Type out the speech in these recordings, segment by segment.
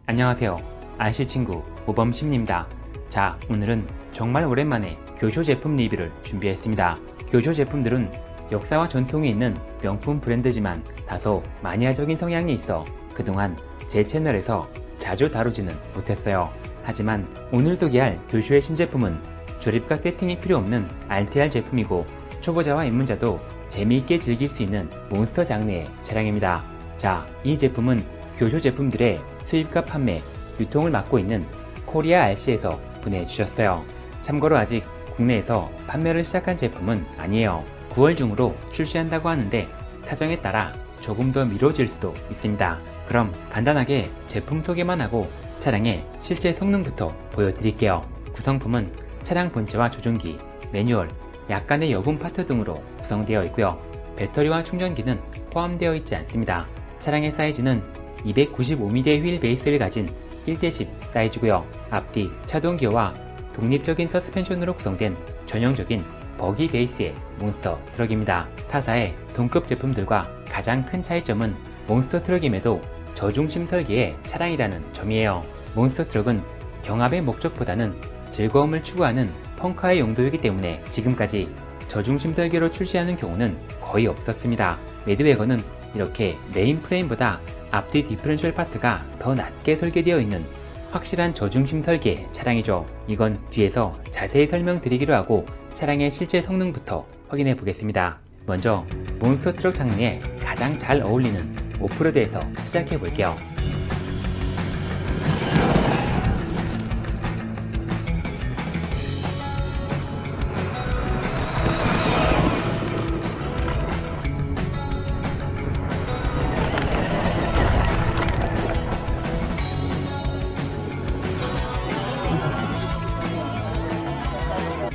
안녕하세요. RC 친구 모범심입니다. 자, 오늘은 정말 오랜만에 교쇼 제품 리뷰를 준비했습니다. 교쇼 제품들은 역사와 전통이 있는 명품 브랜드지만 다소 마니아적인 성향이 있어 그동안 제 채널에서 자주 다루지는 못했어요. 하지만 오늘 소개할 교쇼의 신제품은 조립과 세팅이 필요 없는 RTR 제품이고 초보자와 입문자도 재미있게 즐길 수 있는 몬스터 장르의 차량입니다. 자, 이 제품은 교쇼 제품들의 수입과 판매, 유통을 맡고 있는 코리아 RC에서 보내주셨어요. 참고로 아직 국내에서 판매를 시작한 제품은 아니에요. 9월 중으로 출시한다고 하는데 사정에 따라 조금 더 미뤄질 수도 있습니다. 그럼 간단하게 제품 소개만 하고 차량의 실제 성능부터 보여드릴게요. 구성품은 차량 본체와 조종기, 매뉴얼, 약간의 여분 파트 등으로 구성되어 있고요. 배터리와 충전기는 포함되어 있지 않습니다. 차량의 사이즈는 295mm의 휠 베이스를 가진 1:10 사이즈고요. 앞뒤 차동 기어와 독립적인 서스펜션으로 구성된 전형적인 버기 베이스의 몬스터 트럭입니다. 타사의 동급 제품들과 가장 큰 차이점은 몬스터 트럭임에도 저중심 설계의 차량이라는 점이에요. 몬스터 트럭은 경합의 목적보다는 즐거움을 추구하는 펑카의 용도이기 때문에 지금까지 저중심 설계로 출시하는 경우는 거의 없었습니다. 매드웨건은 이렇게 메인 프레임보다 앞뒤 디퍼런셜 파트가 더 낮게 설계되어 있는 확실한 저중심 설계 차량이죠. 이건 뒤에서 자세히 설명드리기로 하고 차량의 실제 성능부터 확인해 보겠습니다. 먼저 몬스터 트럭 장르에 가장 잘 어울리는 오프로드에서 시작해 볼게요.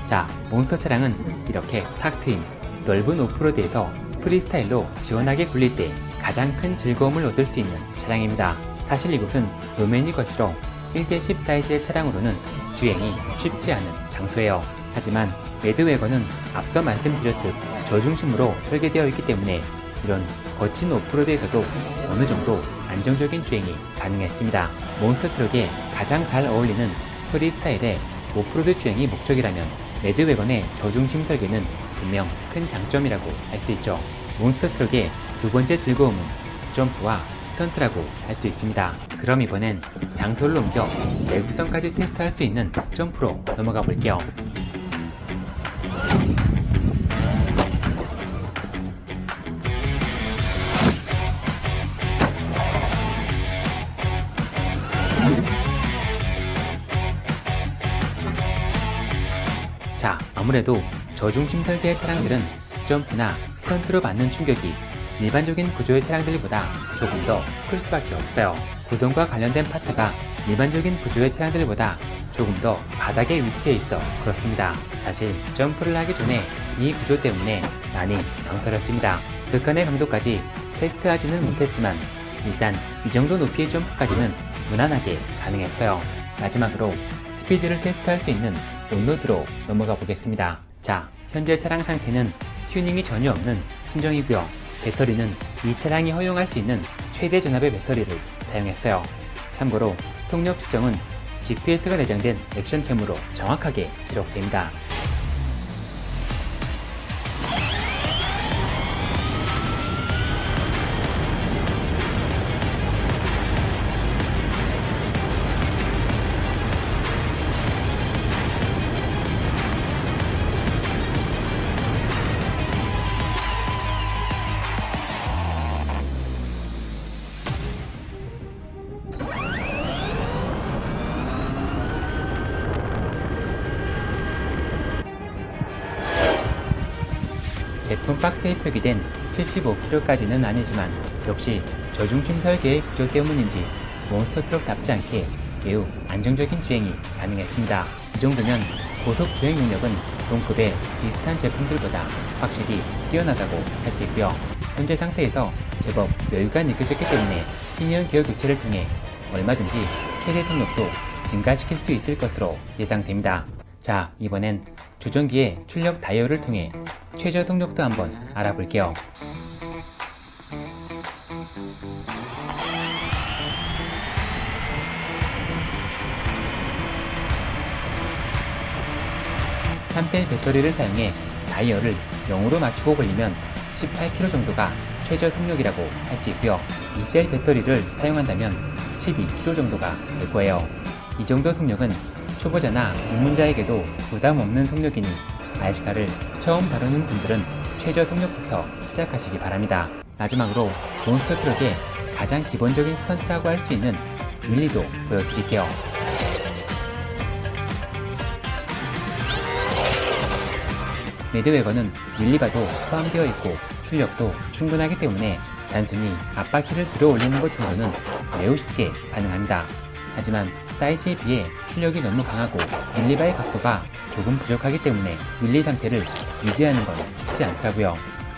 자, 몬스터 차량은 이렇게 탁 트인 넓은 오프로드에서 프리스타일로 시원하게 굴릴 때 가장 큰 즐거움을 얻을 수 있는 차량입니다. 사실 이곳은路面이 거칠어 1:10 사이즈의 차량으로는 주행이 쉽지 않은 장소예요. 하지만 매드웨건은 앞서 말씀드렸듯 저중심으로 설계되어 있기 때문에 이런 거친 오프로드에서도 어느 정도 안정적인 주행이 가능했습니다. 몬스터 트럭에 가장 잘 어울리는 프리스타일의 오프로드 주행이 목적이라면 매드웨건의 저중심 설계는 분명 큰 장점이라고 할 수 있죠. 몬스터 트럭의 두 번째 즐거움은 점프와 스턴트라고 할 수 있습니다. 그럼 이번엔 장소를 옮겨 내구성까지 테스트할 수 있는 점프로 넘어가 볼게요. 자, 아무래도 저중심 설계의 차량들은 점프나 스턴트로 받는 충격이 일반적인 구조의 차량들보다 조금 더 클 수밖에 없어요. 구동과 관련된 파트가 일반적인 구조의 차량들보다 조금 더 바닥에 위치해 있어 그렇습니다. 사실 점프를 하기 전에 이 구조 때문에 많이 망설였습니다. 극한의 강도까지 테스트하지는 못했지만 일단 이 정도 높이의 점프까지는 무난하게 가능했어요. 마지막으로 스피드를 테스트할 수 있는 온로드로 넘어가 보겠습니다. 자, 현재 차량 상태는 튜닝이 전혀 없는 순정이고요. 배터리는 이 차량이 허용할 수 있는 최대 전압의 배터리를 사용했어요. 참고로 속력 측정은 GPS가 내장된 액션캠으로 정확하게 기록됩니다. 제품 박스에 표기된 75kg까지는 아니지만 역시 저중심 설계의 구조 때문인지 몬스터 트럭답지 않게 매우 안정적인 주행이 가능했습니다. 이 정도면 고속 주행 능력은 동급의 비슷한 제품들보다 확실히 뛰어나다고 할 수 있고요. 현재 상태에서 제법 여유가 느껴졌기 때문에 시니어 기어 교체를 통해 얼마든지 최대 속력도 증가시킬 수 있을 것으로 예상됩니다. 자, 이번엔 조종기의 출력 다이얼을 통해 최저 속력도 한번 알아볼게요. 3셀 배터리를 사용해 다이얼을 0으로 맞추고 걸리면 18km 정도가 최저 속력이라고 할 수 있고요. 2셀 배터리를 사용한다면 12km 정도가 될 거예요. 이 정도 속력은 초보자나 입문자에게도 부담 없는 속력이니 RC카를 처음 다루는 분들은 최저 속력부터 시작하시기 바랍니다. 마지막으로 몬스터 트럭의 가장 기본적인 스턴트라고 할 수 있는 윌리도 보여드릴게요. 매드웨건은 윌리바도 포함되어 있고 출력도 충분하기 때문에 단순히 앞바퀴를 들어 올리는 것 정도는 매우 쉽게 가능합니다. 하지만 사이즈에 비해 출력이 너무 강하고 윌리바의 각도가 조금 부족하기 때문에 윌리 상태를 유지하는 건 쉽지 않더라고요.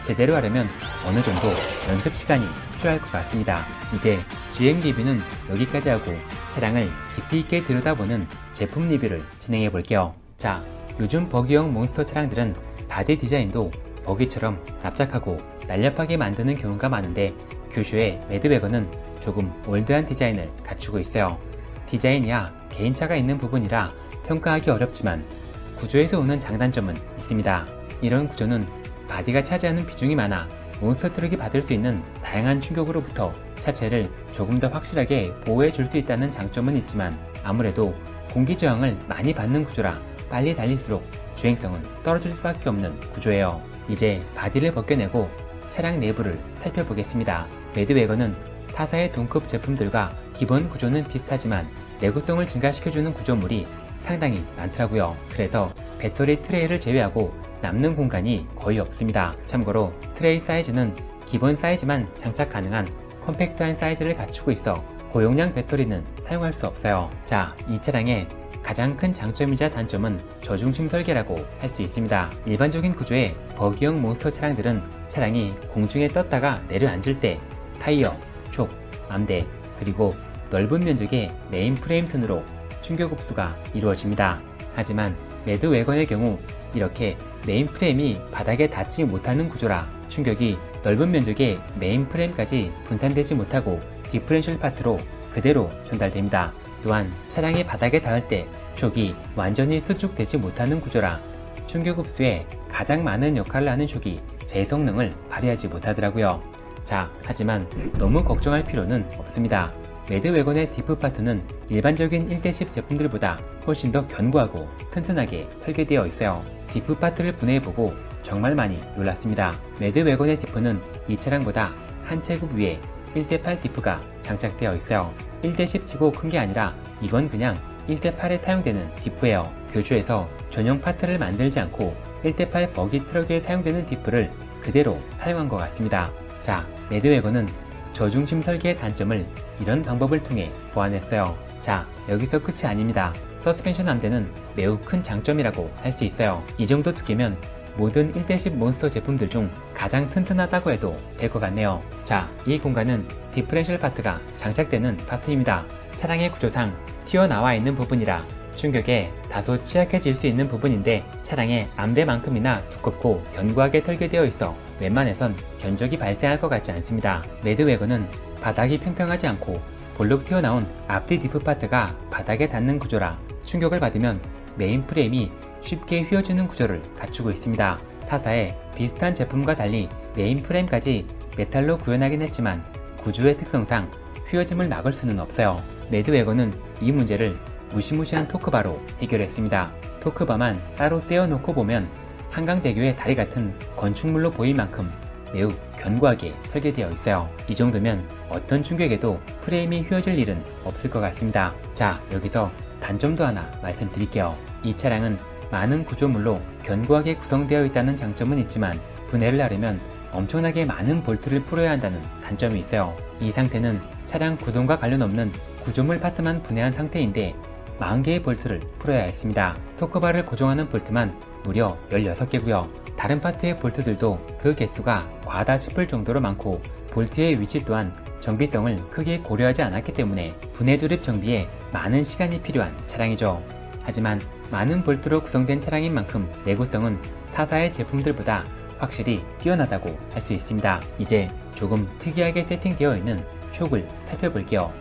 제대로 하려면 어느 정도 연습 시간이 필요할 것 같습니다. 이제 주행 리뷰는 여기까지 하고 차량을 깊이 있게 들여다보는 제품 리뷰를 진행해 볼게요. 자, 요즘 버기형 몬스터 차량들은 바디 디자인도 버기처럼 납작하고 날렵하게 만드는 경우가 많은데 큐쇼의 매드웨건은 조금 올드한 디자인을 갖추고 있어요. 디자인이야 개인차가 있는 부분이라 평가하기 어렵지만 구조에서 오는 장단점은 있습니다. 이런 구조는 바디가 차지하는 비중이 많아 몬스터 트럭이 받을 수 있는 다양한 충격으로부터 차체를 조금 더 확실하게 보호해 줄 수 있다는 장점은 있지만 아무래도 공기 저항을 많이 받는 구조라 빨리 달릴수록 주행성은 떨어질 수밖에 없는 구조예요. 이제 바디를 벗겨내고 차량 내부를 살펴보겠습니다. 매드웨건은 타사의 동급 제품들과 기본 구조는 비슷하지만 내구성을 증가시켜주는 구조물이 상당히 많더라고요. 그래서 배터리 트레이를 제외하고 남는 공간이 거의 없습니다. 참고로 트레이 사이즈는 기본 사이즈만 장착 가능한 컴팩트한 사이즈를 갖추고 있어 고용량 배터리는 사용할 수 없어요. 자, 이 차량의 가장 큰 장점이자 단점은 저중심 설계라고 할 수 있습니다. 일반적인 구조의 버기형 몬스터 차량들은 차량이 공중에 떴다가 내려앉을 때 타이어, 촉, 암대, 그리고 넓은 면적의 메인 프레임 선으로 충격 흡수가 이루어집니다. 하지만 매드웨건의 경우 이렇게 메인 프레임이 바닥에 닿지 못하는 구조라 충격이 넓은 면적의 메인 프레임까지 분산되지 못하고 디퍼런셜 파트로 그대로 전달됩니다. 또한 차량이 바닥에 닿을 때 촉이 완전히 수축되지 못하는 구조라 충격 흡수에 가장 많은 역할을 하는 촉이 제 성능을 발휘하지 못하더라고요. 자, 하지만 너무 걱정할 필요는 없습니다. 매드웨건의 디프 파트는 일반적인 1대10 제품들보다 훨씬 더 견고하고 튼튼하게 설계되어 있어요. 디프 파트를 분해해보고 정말 많이 놀랐습니다. 매드웨건의 디프는 이 차량보다 한 체급 위에 1대8 디프가 장착되어 있어요. 1대10 치고 큰 게 아니라 이건 그냥 1대8에 사용되는 디프예요. 교조에서 전용 파트를 만들지 않고 1대8 버기 트럭에 사용되는 디프를 그대로 사용한 것 같습니다. 자, 매드웨건은 저중심 설계의 단점을 이런 방법을 통해 보완했어요. 자, 여기서 끝이 아닙니다. 서스펜션 암대는 매우 큰 장점이라고 할 수 있어요. 이 정도 두께면 모든 1대10 몬스터 제품들 중 가장 튼튼하다고 해도 될 것 같네요. 자, 이 공간은 디퍼런셜 파트가 장착되는 파트입니다. 차량의 구조상 튀어나와 있는 부분이라 충격에 다소 취약해질 수 있는 부분인데 차량의 암대만큼이나 두껍고 견고하게 설계되어 있어 웬만해선 견적이 발생할 것 같지 않습니다. 매드웨건은 바닥이 평평하지 않고 볼록 튀어나온 앞뒤 디프 파트가 바닥에 닿는 구조라 충격을 받으면 메인 프레임이 쉽게 휘어지는 구조를 갖추고 있습니다. 타사의 비슷한 제품과 달리 메인 프레임까지 메탈로 구현하긴 했지만 구조의 특성상 휘어짐을 막을 수는 없어요. 매드웨건은 이 문제를 무시무시한 토크바로 해결했습니다. 토크바만 따로 떼어놓고 보면 한강대교의 다리 같은 건축물로 보일 만큼 매우 견고하게 설계되어 있어요. 이 정도면 어떤 충격에도 프레임이 휘어질 일은 없을 것 같습니다. 자, 여기서 단점도 하나 말씀드릴게요. 이 차량은 많은 구조물로 견고하게 구성되어 있다는 장점은 있지만 분해를 하려면 엄청나게 많은 볼트를 풀어야 한다는 단점이 있어요. 이 상태는 차량 구동과 관련 없는 구조물 파트만 분해한 상태인데 40개의 볼트를 풀어야 했습니다. 토크바를 고정하는 볼트만 무려 16개고요. 다른 파트의 볼트들도 그 개수가 과하다 싶을 정도로 많고 볼트의 위치 또한 정비성을 크게 고려하지 않았기 때문에 분해 조립 정비에 많은 시간이 필요한 차량이죠. 하지만 많은 볼트로 구성된 차량인 만큼 내구성은 타사의 제품들보다 확실히 뛰어나다고 할 수 있습니다. 이제 조금 특이하게 세팅되어 있는 촉을 살펴볼게요.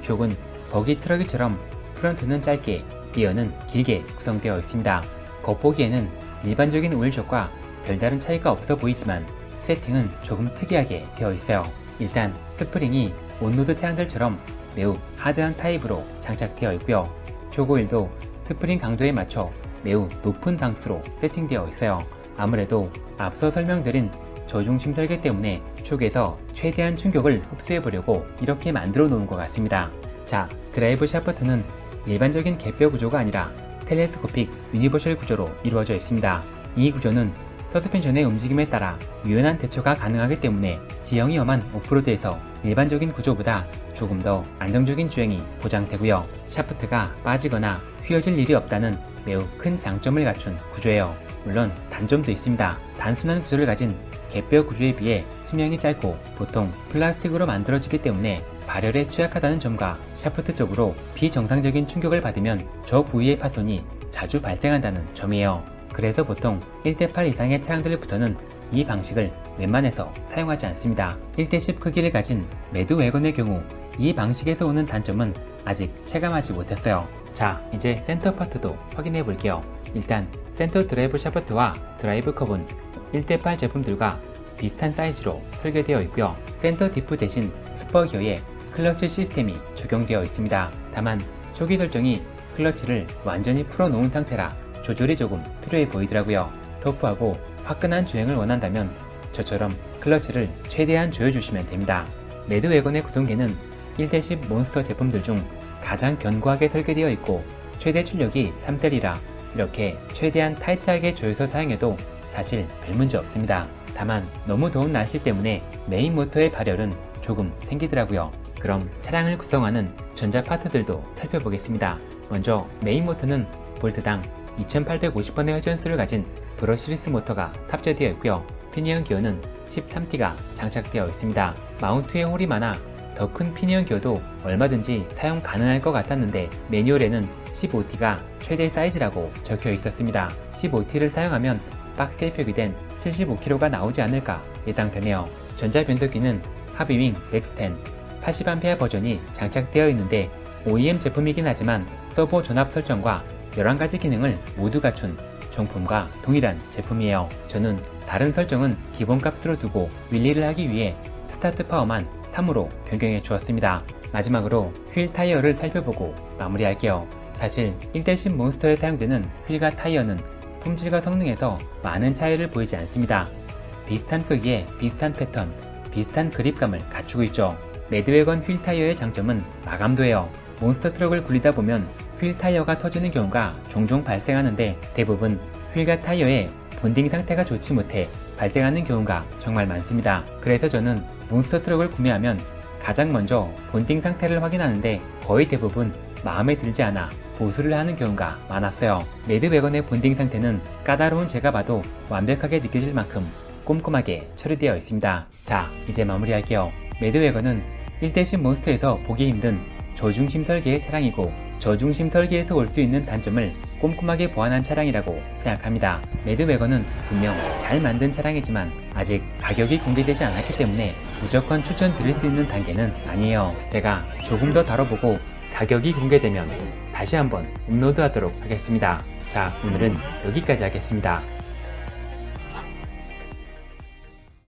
촉은 버기 트럭이처럼 프런트는 짧게, 리어는 길게 구성되어 있습니다. 겉보기에는 일반적인 오일숍과 별다른 차이가 없어 보이지만 세팅은 조금 특이하게 되어 있어요. 일단 스프링이 온로드 차량들처럼 매우 하드한 타입으로 장착되어 있고요. 초고일도 스프링 강도에 맞춰 매우 높은 방수로 세팅되어 있어요. 아무래도 앞서 설명드린 저중심 설계 때문에 촉에서 최대한 충격을 흡수해보려고 이렇게 만들어 놓은 것 같습니다. 자, 드라이브 샤프트는 일반적인 갯뼈 구조가 아니라 텔레스코픽 유니버셜 구조로 이루어져 있습니다. 이 구조는 서스펜션의 움직임에 따라 유연한 대처가 가능하기 때문에 지형이 험한 오프로드에서 일반적인 구조보다 조금 더 안정적인 주행이 보장되고요. 샤프트가 빠지거나 휘어질 일이 없다는 매우 큰 장점을 갖춘 구조예요. 물론 단점도 있습니다. 단순한 구조를 가진 갯뼈 구조에 비해 수명이 짧고 보통 플라스틱으로 만들어지기 때문에 발열에 취약하다는 점과 샤프트 쪽으로 비정상적인 충격을 받으면 저 부위의 파손이 자주 발생한다는 점이에요. 그래서 보통 1:8 이상의 차량들부터는 이 방식을 웬만해서 사용하지 않습니다. 1:10 크기를 가진 매드 웨건의 경우 이 방식에서 오는 단점은 아직 체감하지 못했어요. 자, 이제 센터 파트도 확인해 볼게요. 일단 센터 드라이브 샤프트와 드라이브 컵은 1:8 제품들과 비슷한 사이즈로 설계되어 있고요. 센터 디프 대신 스퍼 기어에 클러치 시스템이 적용되어 있습니다. 다만 초기 설정이 클러치를 완전히 풀어놓은 상태라 조절이 조금 필요해 보이더라고요. 터프하고 화끈한 주행을 원한다면 저처럼 클러치를 최대한 조여주시면 됩니다. 매드 웨건의 구동계는 1:10 몬스터 제품들 중 가장 견고하게 설계되어 있고 최대 출력이 3셀이라 이렇게 최대한 타이트하게 조여서 사용해도 사실 별 문제 없습니다. 다만 너무 더운 날씨 때문에 메인 모터의 발열은 조금 생기더라고요. 그럼 차량을 구성하는 전자 파트들도 살펴보겠습니다. 먼저 메인 모터는 볼트당 2850번의 회전수를 가진 브러시리스 모터가 탑재되어 있고요. 피니언 기어는 13T가 장착되어 있습니다. 마운트에 홀이 많아 더 큰 피니언 기어도 얼마든지 사용 가능할 것 같았는데 매뉴얼에는 15T가 최대 사이즈라고 적혀 있었습니다. 15T를 사용하면 박스에 표기된 75kg가 나오지 않을까 예상되네요. 전자 변속기는 하비윙 맥스10 80A 버전이 장착되어 있는데 OEM 제품이긴 하지만 서버 전압 설정과 11가지 기능을 모두 갖춘 정품과 동일한 제품이에요. 저는 다른 설정은 기본값으로 두고 윌리를 하기 위해 스타트 파워만 3으로 변경해 주었습니다. 마지막으로 휠 타이어를 살펴보고 마무리할게요. 사실 1:10 몬스터에 사용되는 휠과 타이어는 품질과 성능에서 많은 차이를 보이지 않습니다. 비슷한 크기에 비슷한 패턴, 비슷한 그립감을 갖추고 있죠. 매드웨건 휠 타이어의 장점은 마감도예요. 몬스터 트럭을 굴리다 보면 휠 타이어가 터지는 경우가 종종 발생하는데 대부분 휠과 타이어의 본딩 상태가 좋지 못해 발생하는 경우가 정말 많습니다. 그래서 저는 몬스터 트럭을 구매하면 가장 먼저 본딩 상태를 확인하는데 거의 대부분 마음에 들지 않아 보수를 하는 경우가 많았어요. 매드웨건의 본딩 상태는 까다로운 제가 봐도 완벽하게 느껴질 만큼 꼼꼼하게 처리되어 있습니다. 자, 이제 마무리할게요. 매드웨건은 1:10 몬스터에서 보기 힘든 저중심 설계의 차량이고 저중심 설계에서 올 수 있는 단점을 꼼꼼하게 보완한 차량이라고 생각합니다. 매드웨건은 분명 잘 만든 차량이지만 아직 가격이 공개되지 않았기 때문에 무조건 추천드릴 수 있는 단계는 아니에요. 제가 조금 더 다뤄보고 가격이 공개되면 다시 한번 업로드 하도록 하겠습니다. 자, 오늘은 여기까지 하겠습니다.